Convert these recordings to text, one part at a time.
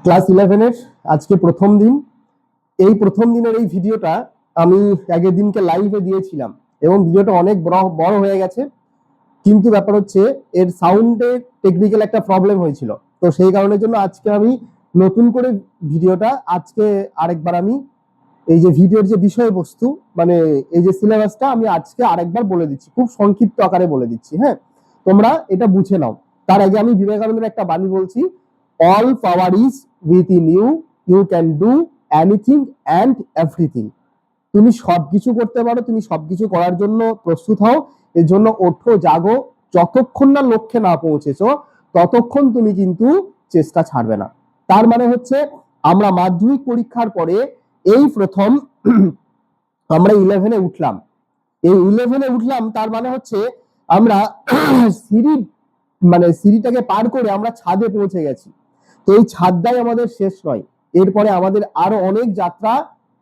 Class 11 এর আজকে প্রথম দিন। এই প্রথম দিনের এই ভিডিওটা আমি আগের দিনকে লাইভে দিয়েছিলাম এবং ভিডিওটা অনেক বড় হয়ে গেছে, কিন্তু ব্যাপার হচ্ছে এর সাউন্ডে টেকনিক্যাল একটা প্রবলেম হয়েছিল। তো সেই কারণের জন্য আজকে আমি নতুন করে ভিডিওটা আজকে আরেকবার আমি এই যে ভিডিওর যে বিষয়বস্তু মানে এই যে সিলেবাসটা আমি আজকে আরেকবার বলে দিচ্ছি, খুব সংক্ষিপ্ত আকারে বলে দিচ্ছি। হ্যাঁ, তোমরা এটা বুঝে নাও। তার আগে আমি বিবেকানন্দের একটা বাণী বলছি, all power is within you, you can do anything and everything. তুমি সবকিছু করতে পারো, তুমি সবকিছু করার জন্য প্রস্তুত হও। এর জন্য ওঠো, জাগো, যতক্ষণ না লক্ষ্যে না পৌঁছেছো ততক্ষণ তুমি কিন্তু চেষ্টা ছাড়বে না। তার মানে হচ্ছে আমরা মাধ্যমিক পরীক্ষার পরে এই প্রথম আমরা 11-এ উঠলাম। এই 11-এ উঠলাম, তার মানে হচ্ছে আমরা সিঁড়িটাকে পার করে আমরা ছাদে পৌঁছে গেছি। তো এই ছাদটাই আমাদের শেষ নয়, এরপরে আমাদের আরো অনেক যাত্রা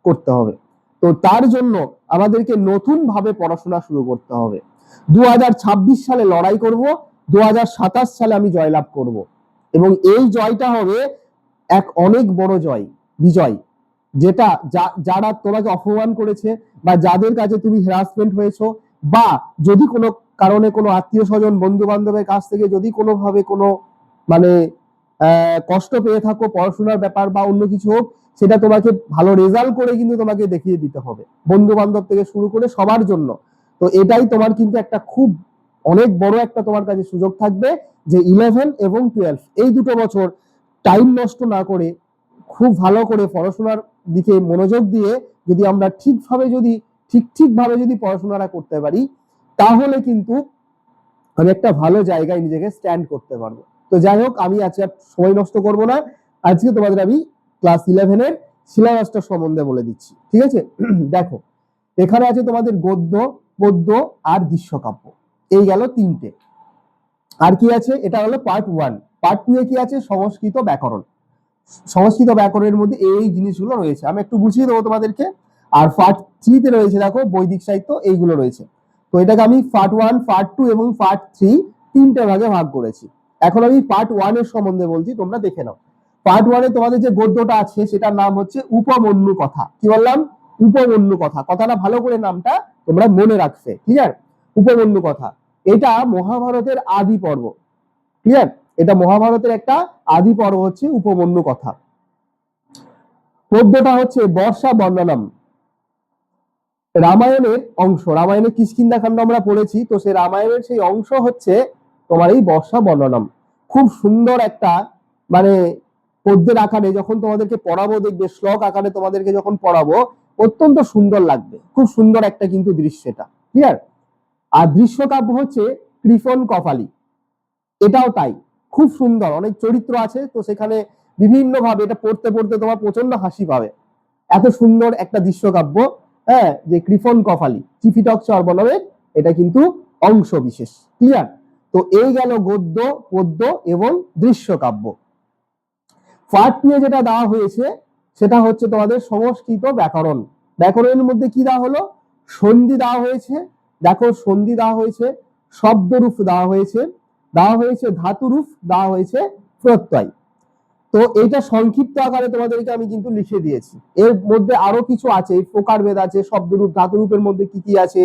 করতে হবে। তো তার জন্য আমাদেরকে নতুন ভাবে পড়াশোনা শুরু করতে হবে। 2026 সালে লড়াই করব, 2027 সালে আমি জয়লাভ করব এবং এই জয়টা হবে এক অনেক বড় জয়, বিজয়, যেটা যারা তোমাকে অপমান করেছে বা যাদের কাছে তুমি হ্যারাসমেন্ট হয়েছো বা যদি কোনো কারণে কোনো আত্মীয় স্বজন বন্ধু বান্ধবের কাছ থেকে যদি কোনোভাবে কোনো মানে কষ্ট পেয়ে থাকো পড়াশোনার ব্যাপার বা অন্য কিছু হোক, সেটা তোমাকে ভালো রেজাল্ট করে কিন্তু তোমাকে দেখিয়ে দিতে হবে, বন্ধু বান্ধব থেকে শুরু করে সবার জন্য। তো এটাই তোমার কিন্তু একটা খুব অনেক বড় একটা তোমার কাছে সুযোগ থাকবে যে 11 এবং 12 এই দুটো বছর টাইম নষ্ট না করে খুব ভালো করে পড়াশোনার দিকে মনোযোগ দিয়ে যদি আমরা ঠিকভাবে যদি পড়াশোনাটা করতে পারি, তাহলে কিন্তু আমি একটা ভালো জায়গায় নিজেকে স্ট্যান্ড করতে পারবো। তো যাই হোক, আমি আজকে সময় নষ্ট করব না, আজকে তোমাদের আমি ক্লাস 11-এর সিলেবাসটা সম্বন্ধে বলে দিচ্ছি। ঠিক আছে, দেখো এখানে আছে তোমাদের গদ্য, পদ্য আর দৃশ্যকাব্য, এই গেল তিনটে। আর কি আছে, এটা হলো পার্ট 1। পার্ট 2 এ কি আছে, সংস্কৃত ব্যাকরণ। সংস্কৃত ব্যাকরণের মধ্যে এই জিনিসগুলো রয়েছে, আমি একটু বুঝিয়ে দেবো তোমাদেরকে। আর পার্ট 3 তে রয়েছে দেখো বৈদিক সাহিত্য, এইগুলো রয়েছে। তো এটাকে আমি পার্ট 1, পার্ট 2 এবং পার্ট 3 তিনটে ভাগে ভাগ করেছি। এখন আমি পার্ট 1 এর সম্বন্ধে বলছি, তোমরা দেখে নাও। পার্ট 1 এ তোমাদের যে গদ্যটা আছে সেটার নাম হচ্ছে উপমন্যু কথা। কি বললাম? উপমন্যু কথা। কথাটা ভালো করে নামটা তোমরা মনে রাখবে, ক্লিয়ার? উপমন্যু কথা, এটা মহাভারতের আদি পর্ব, ক্লিয়ার? এটা মহাভারতের একটা আদি পর্ব হচ্ছে উপমন্যু কথা। পদ্যটা হচ্ছে বর্ষা বর্ণনম, রামায়ণের অংশ। রামায়ণের কিষ্কিন্ধা কাণ্ড আমরা পড়েছি, তো সেই রামায়ণের সেই অংশ হচ্ছে তোমার এই বর্ষা বর্ণনম। খুব সুন্দর একটা মানে পদ্যের আকারে যখন তোমাদেরকে পড়াবো, দেখবে শ্লোক আকারে তোমাদেরকে যখন পড়াবো অত্যন্ত সুন্দর লাগবে, খুব সুন্দর একটা কিন্তু দৃশ্য, এটা ক্লিয়ার? আর দৃশ্যকাব্য হচ্ছে কৃপণ কপালী, এটাও তাই, খুব সুন্দর, অনেক চরিত্র আছে, তো সেখানে বিভিন্ন ভাবে এটা পড়তে পড়তে তোমার প্রচন্ড হাসি পাবে, এত সুন্দর একটা দৃশ্যকাব্য। হ্যাঁ, যে কৃপণ কপালী চিফিটক চর্বণমের এটা কিন্তু অংশ বিশেষ, ক্লিয়ার? তো এই গেল গদ্য, পদ্য এবং দৃশ্যকাব্য। পার্ট 2 এ যেটা দেওয়া হয়েছে সেটা হচ্ছে তোমাদের সংস্কৃত ব্যাকরণ। ব্যাকরণের মধ্যে কি দেওয়া হলো, সন্ধি দেওয়া হয়েছে, দেখো সন্ধি দেওয়া হয়েছে, শব্দরূপ দেওয়া হয়েছে, ধাতুরূপ দেওয়া হয়েছে, প্রত্যয়। তো এইটা সংক্ষিপ্ত আকারে তোমাদেরকে আমি কিন্তু লিখে দিয়েছি। এর মধ্যে আরো কিছু আছে, প্রকারভেদ আছে, শব্দরূপ ধাতুরূপের মধ্যে কি কি আছে,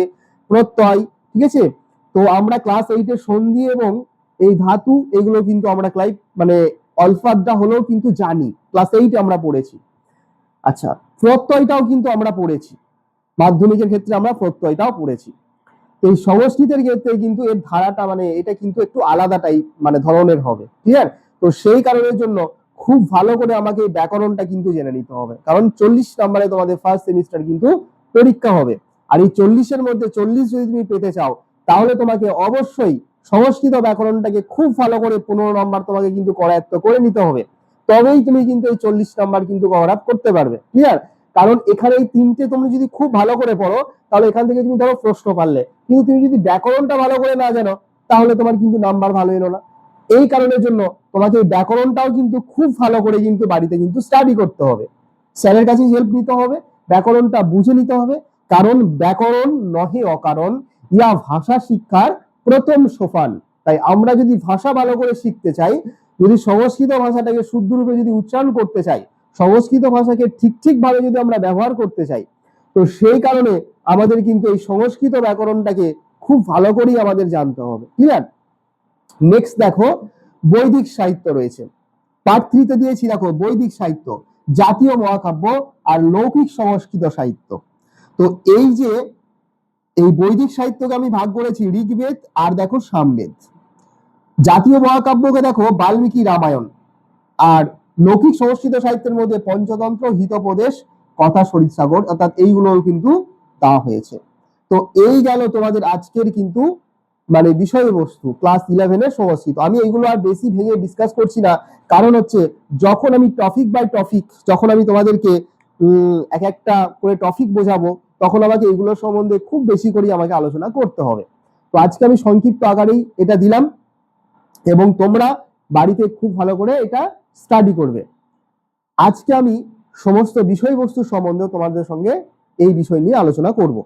প্রত্যয়, ঠিক আছে? তো আমরা ক্লাস 8 এর সন্ধি এবং এই ধাতু এগুলো কিন্তু আমরা অল্প আধটা হলেও কিন্তু জানি, ক্লাস 8 আমরা পড়েছি। আচ্ছা, প্রত্যয়টাও কিন্তু আমরা পড়েছি, মাধ্যমিকের ক্ষেত্রে আমরা প্রত্যয়টাও পড়েছি। এই সংস্কৃতের ক্ষেত্রে কিন্তু এর ধারাটা এটা কিন্তু একটু আলাদা টাইপ ধরনের হবে, ক্লিয়ার? তো সেই কারণের জন্য খুব ভালো করে আমাকে এই ব্যাকরণটা কিন্তু জেনে নিতে হবে, কারণ 40 নম্বরে তোমাদের ফার্স্ট সেমিস্টার কিন্তু পরীক্ষা হবে। আর এই 40-এর মধ্যে 40 যদি তুমি পেতে চাও, তাহলে তোমাকে অবশ্যই সংস্কৃত ব্যাকরণটাকে খুব ভালো করে 15 নম্বর তোমাকে কিন্তু করায়ত্ত করে নিতে হবে, তবেই তুমি কিন্তু এই 40 নম্বর কিন্তু কভার আপ করতে পারবে, ক্লিয়ার? কারণ এখানে এই তিনটে তুমি যদি খুব ভালো করে পড়ো, তাহলে এখান থেকে তুমি ধরো প্রশ্ন পারলে, কিন্তু তুমি যদি ব্যাকরণটা ভালো করে না জানো, তাহলে তোমার কিন্তু নাম্বার ভালো এলো না। এই কারণের জন্য তোমাকে এই ব্যাকরণটাও কিন্তু খুব ভালো করে কিন্তু বাড়িতে কিন্তু স্টাডি করতে হবে, স্যারের কাছে হেল্প নিতে হবে, ব্যাকরণটা বুঝে নিতে হবে। কারণ ব্যাকরণ নহে অকারণ, ইয়া ভাষা শিক্ষার প্রথম সোপান। তাই আমরা যদি ভাষা ভালো করে শিখতে চাই, যদি সংস্কৃত ভাষাটাকে শুদ্ধ রূপে যদি উচ্চারণ করতে চাই, সংস্কৃত ভাষাকে ঠিক ভাবে যদি আমরা ব্যবহার করতে চাই, তো সেই কারণে আমাদের কিন্তু এই সংস্কৃত ব্যাকরণটাকে খুব ভালো করেই আমাদের জানতে হবে। ক্লিয়ার? নেক্সট দেখো বৈদিক সাহিত্য রয়েছে। পার্ট 3 তে দিয়েছি দেখো বৈদিক সাহিত্য, জাতীয় মহাকাব্য আর লৌকিক সংস্কৃত সাহিত্য। তো এই যে এই বৈদিক সাহিত্যকে আমি ভাগ করেছি ঋগ্বেদ আর দেখো সামবেদ। জাতীয় মহাকাব্যকে দেখো বাল্মীকি রামায়ণ, আর লৌকিক সংস্কৃত সাহিত্যের মধ্যে পঞ্চতন্ত্র, হিতোপদেশ, কথা সরিৎসাগর, অর্থাৎ এইগুলোও কিন্তু দেওয়া হয়েছে। তো এই গেল তোমাদের আজকের কিন্তু মানে বিষয়বস্তু ক্লাস 11 এর সংস্কৃত। আমি এইগুলো আর বেশি ভেঙে ডিসকাস করছি না, কারণ হচ্ছে যখন আমি টপিক বাই টপিক যখন আমি তোমাদেরকে এক একটা করে টপিক বোঝাবো, তখন আমাকে এগুলো সম্বন্ধে খুব বেশি করে আমাকে আলোচনা করতে হবে। তো আজকে আমি সংক্ষিপ্ত আকারেই এটা দিলাম, এবং তোমরা বাড়িতে খুব ভালো করে এটা স্টাডি করবে। আজকে আমি সমস্ত বিষয়বস্তু সম্বন্ধে তোমাদের সঙ্গে এই বিষয় নিয়ে আলোচনা করব।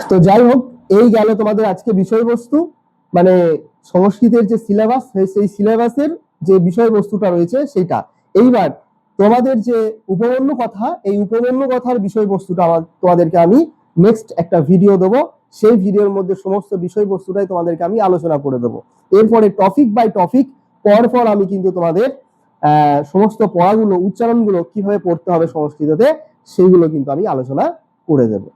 তো যাই হোক, এই গেল তোমাদের আজকে বিষয়বস্তু, মানে সংস্কৃতের যে সিলেবাস, সেই সিলেবাসের যে বিষয়বস্তুটা রয়েছে সেটা। এইবার তোমাদের যে উপবন্য কথা, এই উপবন্য কথার বিষয়বস্তুটা তোমাদেরকে আমি নেক্সট একটা ভিডিও দেবো, সেই ভিডিওর মধ্যে সমস্ত বিষয়বস্তুটাই তোমাদেরকে আমি আলোচনা করে দেবো। এরপরে টপিক বাই টপিক পর আমি কিন্তু তোমাদের সমস্ত পড়াগুলো, উচ্চারণগুলো কিভাবে পড়তে হবে সংস্কৃততে, সেইগুলো কিন্তু আমি আলোচনা করে দেবো।